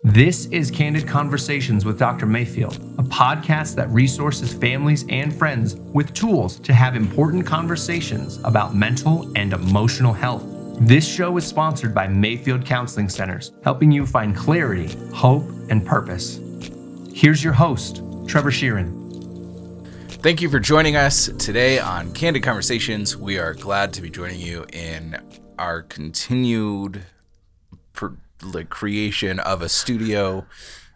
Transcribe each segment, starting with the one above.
This is Candid Conversations with Dr. Mayfield, a podcast that resources families and friends with tools to have important conversations about mental and emotional health. This show is sponsored by Mayfield Counseling Centers, helping you find clarity, hope, and purpose. Here's your host, Trevor Sheeran. Thank you for joining us today on Candid Conversations. We are glad to be joining you in our continued creation of a studio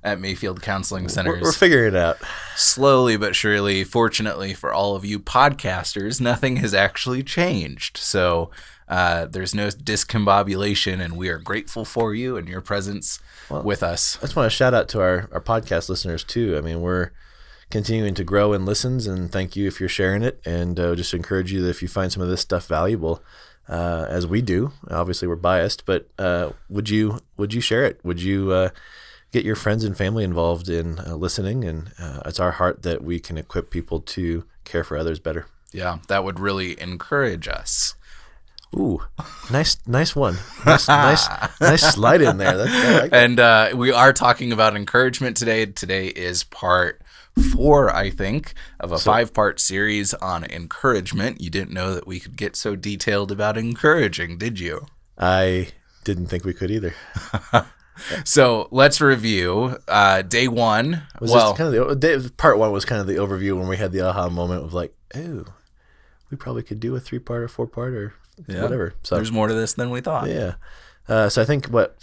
at Mayfield Counseling Centers. We're figuring it out. Slowly but surely. Fortunately for all of you podcasters, nothing has actually changed. So there's no discombobulation, and we are grateful for you and your presence with us. I just want to shout out to our podcast listeners too. I mean, we're continuing to grow in listens, and thank you if you're sharing it, and just encourage you that if you find some of this stuff valuable, as we do, obviously we're biased, but would you share it? Would you get your friends and family involved in listening? And it's our heart that we can equip people to care for others better. Yeah, that would really encourage us. Ooh, nice one. Nice slide in there. I like that. And we are talking about encouragement today. Today is part 4, I think, of a 5-part series on encouragement. You didn't know that we could get so detailed about encouraging, did you? I didn't think we could either. So let's review. Day 1. Part 1 was kind of the overview when we had the aha moment of like, oh, we probably could do a 3-part or 4-part or whatever. So there's more to this than we thought. Yeah. So I think what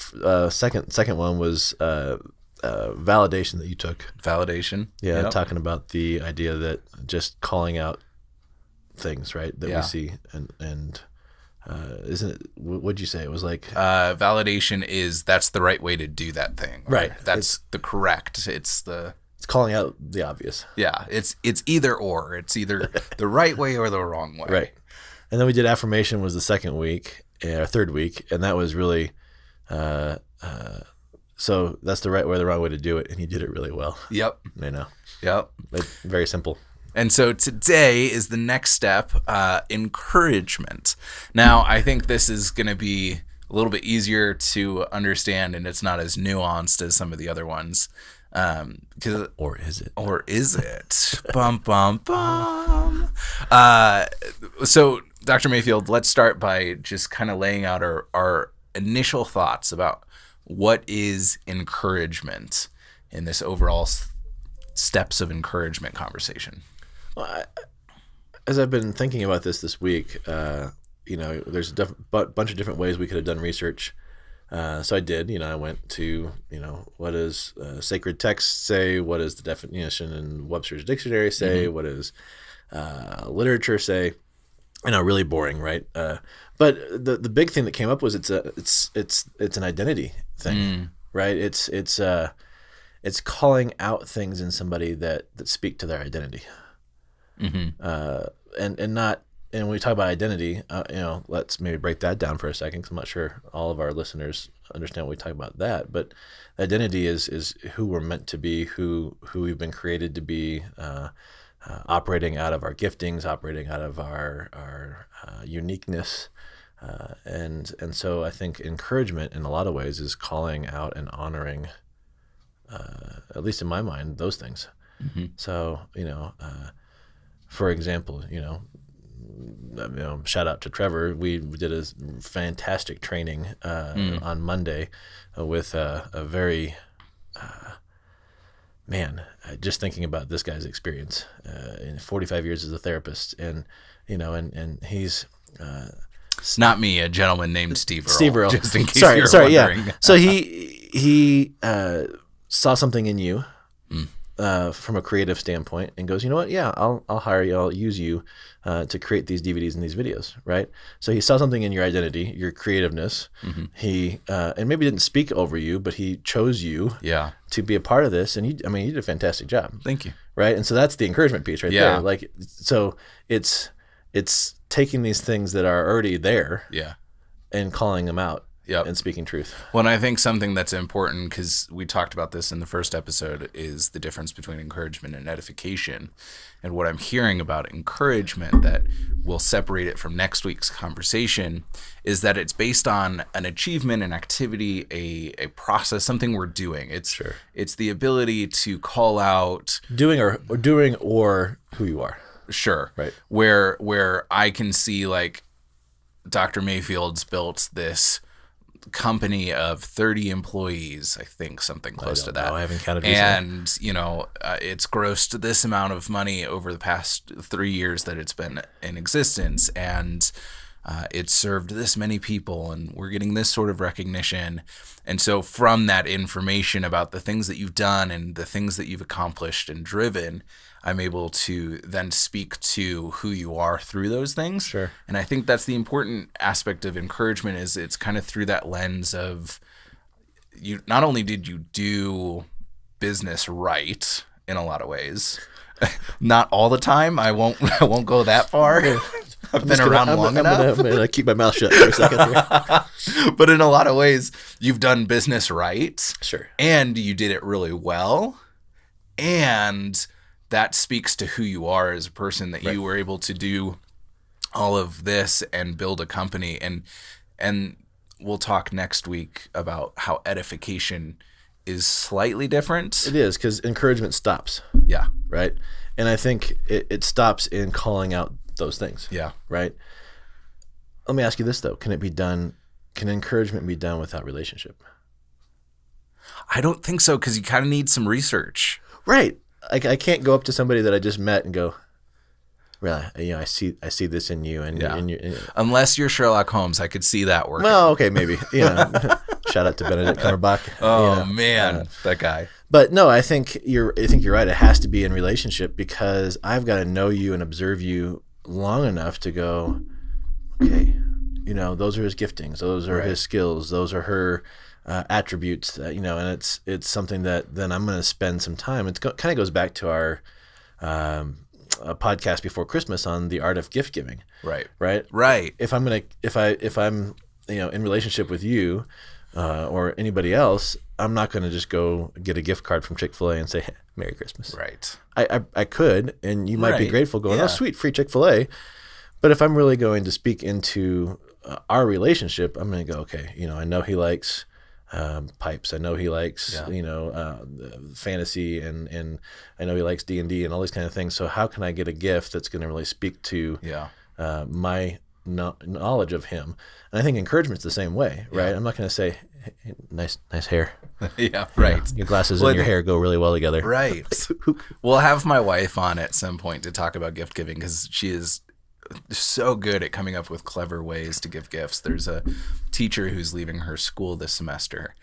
second one was validation that you took. Validation. Yeah, yep. Talking about the idea that just calling out things, right, that we see, and isn't it? What'd you say? It was like validation is that's the right way to do that thing. Right. That's the correct. It's calling out the obvious. Yeah. It's either or. It's either the right way or the wrong way. Right. And then we did affirmation was the second week, or third week, and that was really. So that's the right way, the wrong way to do it, and you did it really well. Yep. I know. Yep. Very simple. And so today is the next step, encouragement. Now, I think this is going to be a little bit easier to understand, and it's not as nuanced as some of the other ones. Or is it? Or is it? Bum, bum, bum. So, Dr. Mayfield, let's start by just kind of laying out our initial thoughts about what is encouragement in this overall steps of encouragement conversation. Well, as I've been thinking about this week, there's a bunch of different ways we could have done research. So I did, I went to, what does sacred text say? What does the definition in Webster's dictionary say? Mm-hmm. What does literature say? Really boring, right? But the big thing that came up was it's an identity thing, right? It's calling out things in somebody that speak to their identity, and when we talk about identity, let's maybe break that down for a second, because I'm not sure all of our listeners understand when we talk about that. But identity is who we're meant to be, who we've been created to be. Operating out of our giftings, operating out of our uniqueness, and so I think encouragement in a lot of ways is calling out and honoring, at least in my mind, those things. Mm-hmm. So for example, shout out to Trevor. We did a fantastic training on Monday with a very just thinking about this guy's experience in 45 years as a therapist, and he's it's not me, a gentleman named Steve Earle. Steve Earle. Just in case you're wondering. Yeah. So he saw something in you from a creative standpoint and goes, you know what? Yeah, I'll hire you. I'll use you to create these DVDs and these videos, right? So he saw something in your identity, your creativeness. Mm-hmm. He and maybe didn't speak over you, but he chose you to be a part of this, and you did a fantastic job. Thank you. Right, and so that's the encouragement piece right there. Like, so it's taking these things that are already there, and calling them out Yep. and speaking truth. Well, and I think something that's important, because we talked about this in the first episode, is the difference between encouragement and edification. And what I'm hearing about encouragement that will separate it from next week's conversation is that it's based on an achievement, an activity, a process, something we're doing. It's the ability to call out Doing or who you are. Sure. Right. Where I can see, like, Dr. Mayfield's built this company of 30 employees, I think, something close to that. I haven't counted recently. And, it's grossed this amount of money over the past 3 years that it's been in existence. And it's served this many people, and we're getting this sort of recognition. And so from that information about the things that you've done and the things that you've accomplished and driven, I'm able to then speak to who you are through those things. Sure. And I think that's the important aspect of encouragement, is it's kind of through that lens of, you not only did you do business right in a lot of ways, not all the time. I won't go that far. I've been around long enough. I'm gonna keep my mouth shut for a second here. But in a lot of ways, you've done business right. Sure. And you did it really well. And that speaks to who you are as a person, that you were able to do all of this and build a company. And we'll talk next week about how edification is slightly different. It is, because encouragement stops. Yeah. Right. And I think it stops in calling out those things. Yeah. Right. Let me ask you this, though. Can encouragement be done without relationship? I don't think so, because you kind of need some research. Right. I can't go up to somebody that I just met and go, really, I see this in you, and, Unless you're Sherlock Holmes, I could see that working. Well, okay, maybe. Shout out to Benedict Cumberbatch. Oh man, that guy. But no, I think you're right. It has to be in relationship, because I've got to know you and observe you long enough to go, okay, those are his giftings, those are his skills, those are her attributes, and it's something that then I'm going to spend some time. It kind of goes back to our podcast before Christmas on the art of gift giving. Right. If I'm in relationship with you or anybody else, I'm not going to just go get a gift card from Chick-fil-A and say, hey, Merry Christmas. Right. I could, and you might be grateful, going, oh, sweet, free Chick-fil-A. But if I'm really going to speak into our relationship, I'm going to go, okay, I know he likes pipes. I know he likes, fantasy, and I know he likes D&D and all these kind of things. So how can I get a gift that's going to really speak to my knowledge of him? And I think encouragement's the same way, right? I'm not going to say, hey, nice hair. Yeah, right. Your glasses and your hair go really well together. Right. We'll have my wife on at some point to talk about gift giving, because she is so good at coming up with clever ways to give gifts. There's a teacher who's leaving her school this semester,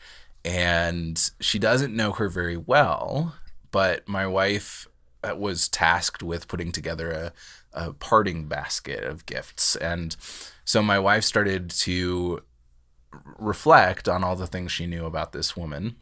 and she doesn't know her very well, but my wife was tasked with putting together a parting basket of gifts. And so my wife started to reflect on all the things she knew about this woman,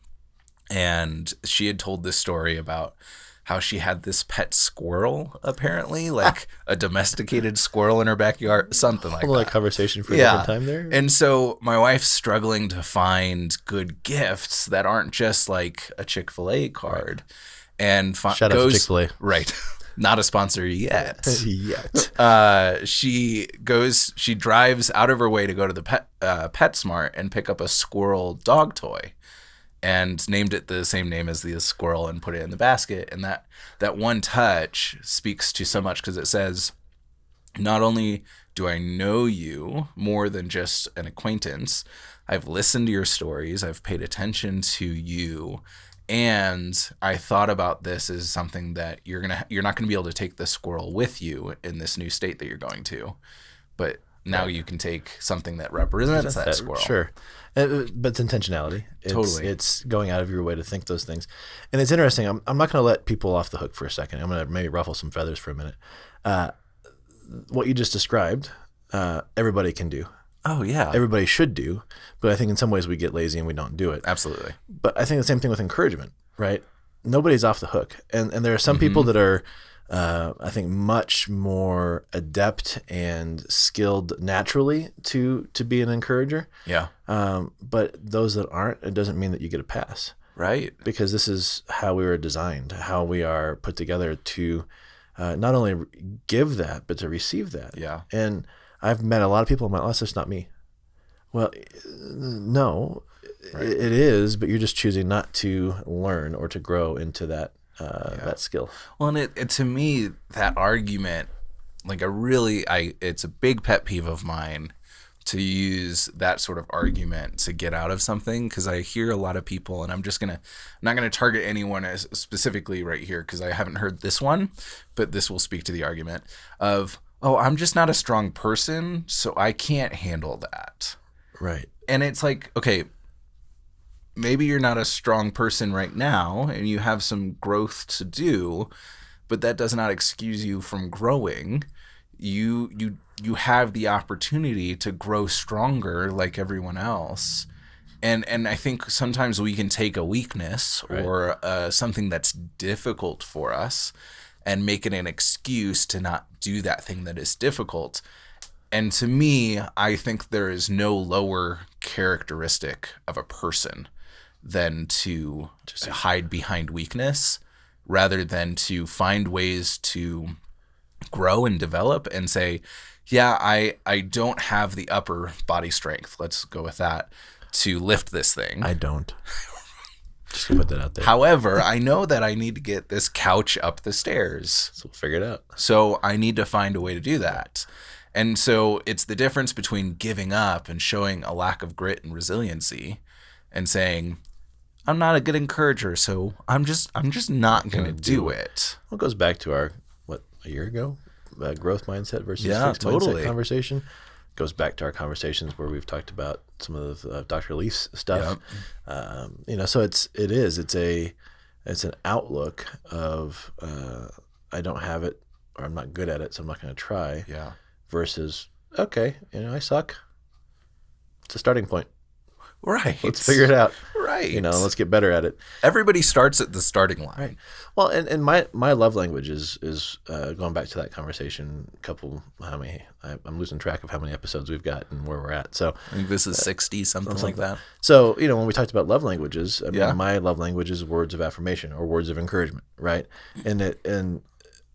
and she had told this story about how she had this pet squirrel, apparently, like a domesticated squirrel in her backyard, something like that. Like conversation for a different time there. And so my wife's struggling to find good gifts that aren't just like a Chick-fil-A card. And shout out to Chick-fil-A. Right. Not a sponsor yet. She drives out of her way to go to the PetSmart and pick up a squirrel dog toy, and named it the same name as the squirrel and put it in the basket. And that one touch speaks to so much, because it says, not only do I know you more than just an acquaintance, I've listened to your stories, I've paid attention to you, and I thought about this as something that you're not gonna be able to take the squirrel with you in this new state that you're going to, but now you can take something that represents that squirrel. Sure. But it's intentionality. Totally. It's going out of your way to think those things. And it's interesting. I'm not going to let people off the hook for a second. I'm going to maybe ruffle some feathers for a minute. What you just described, everybody can do. Oh, yeah. Everybody should do. But I think in some ways we get lazy and we don't do it. Absolutely. But I think the same thing with encouragement, right? Nobody's off the hook. And there are some people that are I think much more adept and skilled naturally to be an encourager. Yeah. But those that aren't, it doesn't mean that you get a pass. Right. Because this is how we were designed, how we are put together to not only give that, but to receive that. Yeah. And I've met a lot of people, I'm like, oh, that's just not me. Well, no, Right. it is, but you're just choosing not to learn or to grow into that that skill. Well, and it to me, that argument, like it's a big pet peeve of mine to use that sort of argument to get out of something, because I hear a lot of people, and I'm not gonna target anyone as specifically right here because I haven't heard this one, but this will speak to the argument of, oh, I'm just not a strong person, so I can't handle that. Right. And it's like, okay, maybe you're not a strong person right now and you have some growth to do, but that does not excuse you from growing. You have the opportunity to grow stronger like everyone else. And I think sometimes we can take a weakness or something that's difficult for us and make it an excuse to not do that thing that is difficult. And to me, I think there is no lower characteristic of a person than to just hide behind weakness, rather than to find ways to grow and develop and say, yeah, I don't have the upper body strength, let's go with that, to lift this thing. I don't. Just to put that out there. However, I know that I need to get this couch up the stairs. So we'll figure it out. So I need to find a way to do that. And so it's the difference between giving up and showing a lack of grit and resiliency and saying, I'm not a good encourager, so I'm just not going to do it. Well, it goes back to our, a year ago? Growth mindset versus fixed totally. mindset conversation. Goes back to our conversations where we've talked about some of Dr. Leaf's stuff. Yep. So it's an outlook of I don't have it, or I'm not good at it, so I'm not going to try. Yeah. Versus, okay, I suck. It's a starting point. Right. Let's figure it out. Right. Let's get better at it. Everybody starts at the starting line. Right. Well, and my love language is going back to that conversation. I'm losing track of how many episodes we've got and where we're at. So I think this is 60, something like that. So, when we talked about love languages, my love language is words of affirmation or words of encouragement, right? And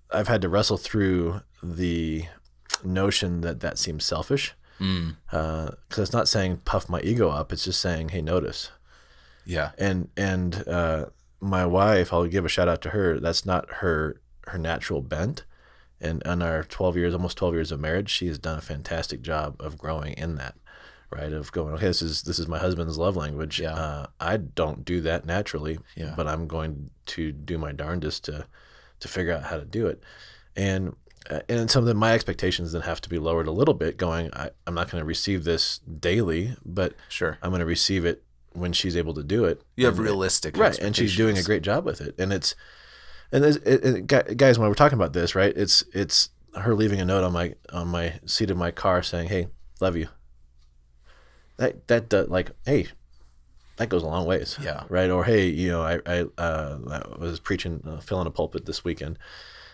I've had to wrestle through the notion that seems selfish. Because it's not saying puff my ego up. It's just saying, hey, notice. Yeah. And my wife, I'll give a shout out to her. That's not her natural bent. And on our almost 12 years of marriage, she has done a fantastic job of growing in that, right? Of going, okay, this is my husband's love language. Yeah. I don't do that naturally, Yeah. but I'm going to do my darndest to figure out how to do it. And some of my expectations then have to be lowered a little bit, going, I'm not going to receive this daily, but Sure. I'm going to receive it when she's able to do it. You have realistic right, and she's doing a great job with it. And guys, when we're talking about this, right, it's her leaving a note on my seat of my car saying, "Hey, love you." Hey, that goes a long ways. Yeah. Right. Or hey, I was preaching, filling a pulpit this weekend.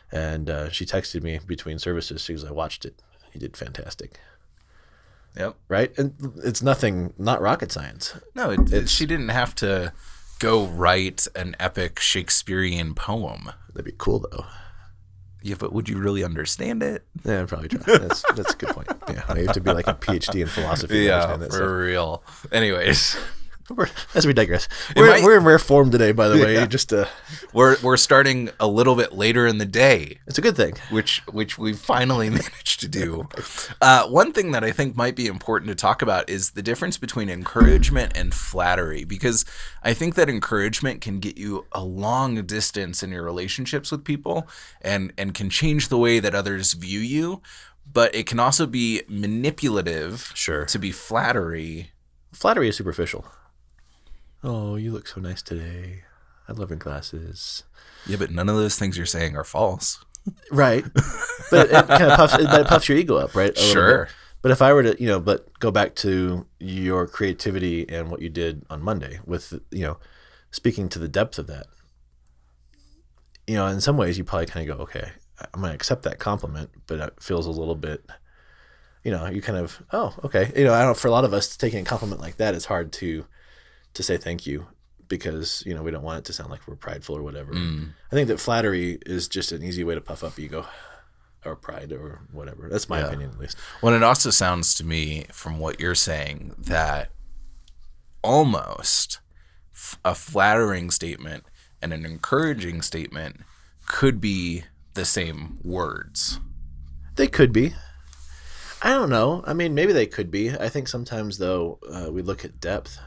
And she texted me between services. She goes, I watched it. You did fantastic. Yep. Right? And it's not rocket science. No, she didn't have to go write an epic Shakespearean poem. That'd be cool, though. Yeah, but would you really understand it? Yeah, I'd probably try. That's a good point. Yeah, you have to be like a PhD in philosophy. Yeah, for real. Anyways. As we digress, we're in rare form today, by the way. Yeah. Just we're starting a little bit later in the day. It's a good thing, which we finally managed to do. One thing that I think might be important to talk about is the difference between encouragement and flattery, because I think that encouragement can get you a long distance in your relationships with people and can change the way that others view you, but it can also be manipulative. Sure. To be flattery. Flattery is superficial. Oh, you look so nice today. I love your glasses. Yeah, but none of those things you're saying are false. Right. But it kind of puffs your ego up, right? Sure. But if I were to, but go back to your creativity and what you did on Monday with, speaking to the depth of that, in some ways you probably kind of go, okay, I'm going to accept that compliment, but it feels a little bit, you kind of, oh, okay. I don't know, for a lot of us, taking a compliment like that, it's hard to say thank you because, we don't want it to sound like we're prideful or whatever. I think that flattery is just an easy way to puff up ego or pride or whatever. That's my opinion, at least. Well, it also sounds to me from what you're saying that almost a flattering statement and an encouraging statement could be the same words. They could be. I don't know. I mean, maybe they could be. I think sometimes, though, we look at depth.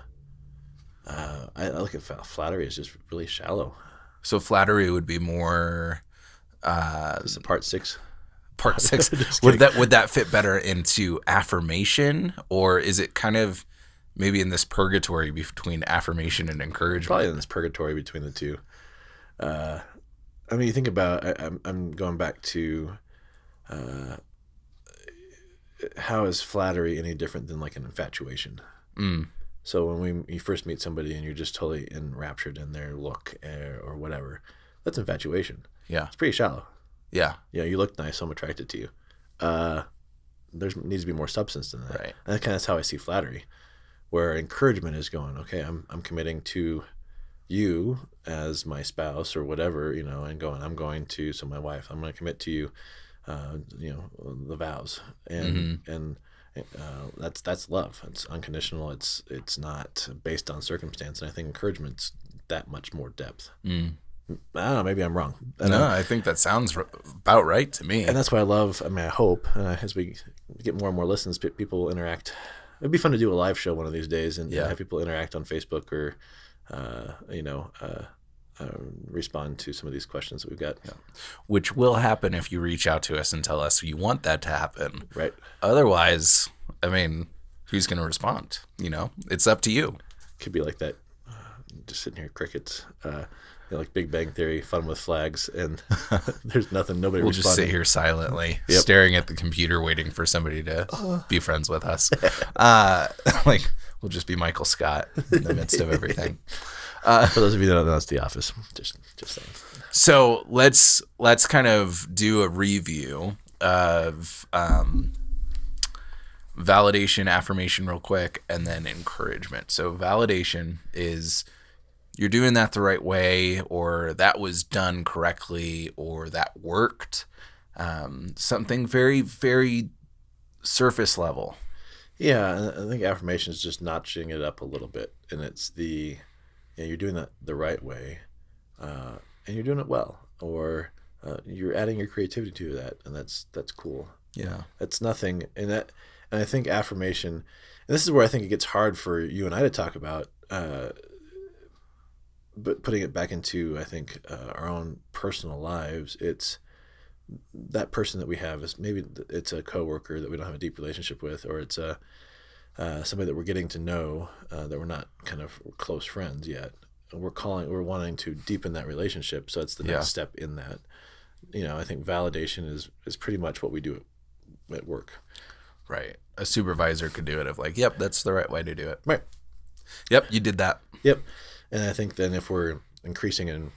I look at flattery as just really shallow. So flattery would be more... This is part 6. Part 6. Would that fit better into affirmation? Or is it kind of maybe in this purgatory between affirmation and encouragement? Probably in this purgatory between the two. I mean, you think about, I'm going back to how is flattery any different than like an infatuation? So when you first meet somebody and you're just totally enraptured in their look or whatever, that's infatuation. Yeah. It's pretty shallow. Yeah. You look nice, so I'm attracted to you. There needs to be more substance than that. Right. And that's how I see flattery, where encouragement is going, okay, I'm committing to you as my spouse or whatever, and going, so my wife, I'm going to commit to you, the vows. And that's love. It's unconditional. It's not based on circumstance. And I think encouragement's that much more depth. I don't know, maybe I'm wrong. I think that sounds about right to me. And that's why I love, I hope, as we get more and more listens, people interact. It'd be fun to do a live show one of these days and have people interact on Facebook or, respond to some of these questions that we've got. Yeah. Which will happen if you reach out to us and tell us you want that to happen. Right. Otherwise, I mean, who's going to respond? It's up to you. Could be like that. Just sitting here, crickets. Like Big Bang Theory, fun with flags, and there's nothing. Nobody. We'll responding. just sit here silently, staring at the computer, waiting for somebody to be friends with us. We'll just be Michael Scott in the midst of everything. For those of you that don't know, that's The Office. Just saying. So let's kind of do a review of validation, affirmation, real quick, and then encouragement. So validation is you're doing that the right way, or that was done correctly, or that worked. Something very, very surface level. Yeah, I think affirmation is just notching it up a little bit, and it's you're doing that the right way, and you're doing it well, or you're adding your creativity to that, and that's cool. Yeah, that's nothing, and I think affirmation, and this is where I think it gets hard for you and I to talk about. But putting it back into, I think, our own personal lives, it's that person that we have is maybe it's a coworker that we don't have a deep relationship with, or it's somebody that we're getting to know that we're not kind of close friends yet. We're wanting to deepen that relationship, so it's the next step in that. I think validation is pretty much what we do at work. Right. A supervisor could do it of like, yep, that's the right way to do it. Right. Yep, you did that. Yep. And I think then if we're increasing in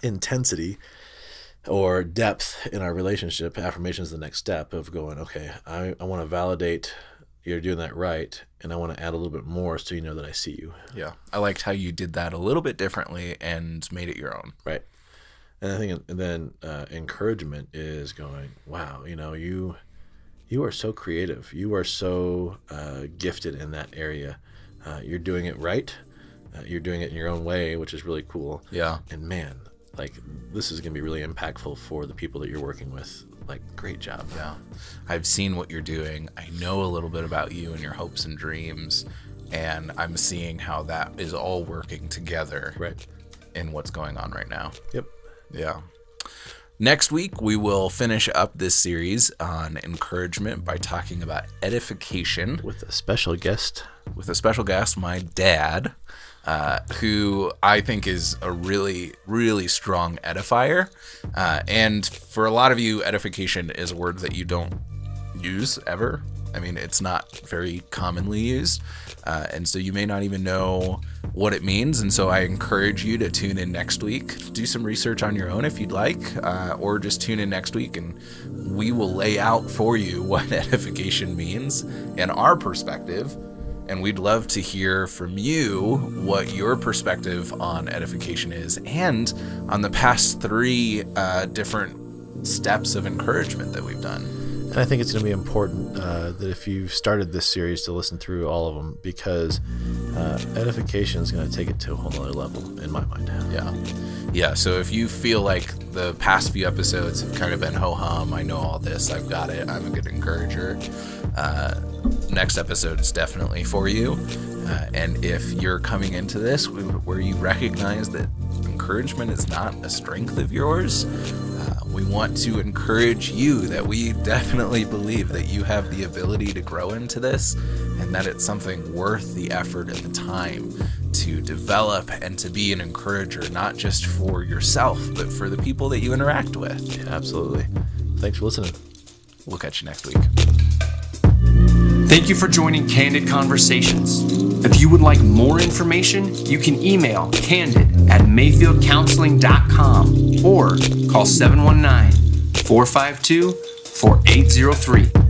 intensity or depth in our relationship, affirmation is the next step of going, okay, I want to validate you're doing that right, and I want to add a little bit more so you know that I see you. Yeah. I liked how you did that a little bit differently and made it your own. Right. And I think then encouragement is going, wow, you are so creative. You are so gifted in that area. You're doing it right. You're doing it in your own way, which is really cool. Yeah. And man, this is going to be really impactful for the people that you're working with. Great job. Yeah. I've seen what you're doing. I know a little bit about you and your hopes and dreams, and I'm seeing how that is all working together in what's going on right now. Yep. Yeah. Next week, we will finish up this series on encouragement by talking about edification. With a special guest, my dad, who I think is a really, really strong edifier. And for a lot of you, edification is a word that you don't use ever. I mean, it's not very commonly used. And so you may not even know what it means. And so I encourage you to tune in next week, do some research on your own if you'd like, or just tune in next week and we will lay out for you what edification means in our perspective. And we'd love to hear from you what your perspective on edification is and on the past 3 different steps of encouragement that we've done. And I think it's going to be important that if you've started this series to listen through all of them, because edification is going to take it to a whole other level in my mind. Yeah. So if you feel like the past few episodes have kind of been ho-hum, I know all this, I've got it, I'm a good encourager, next episode is definitely for you. And if you're coming into this where you recognize that encouragement is not a strength of yours, we want to encourage you that we definitely believe that you have the ability to grow into this and that it's something worth the effort and the time to develop and to be an encourager, not just for yourself, but for the people that you interact with. Yeah, absolutely. Thanks for listening. We'll catch you next week. Thank you for joining Candid Conversations. If you would like more information, you can email candid@mayfieldcounseling.com or call 719-452-4803.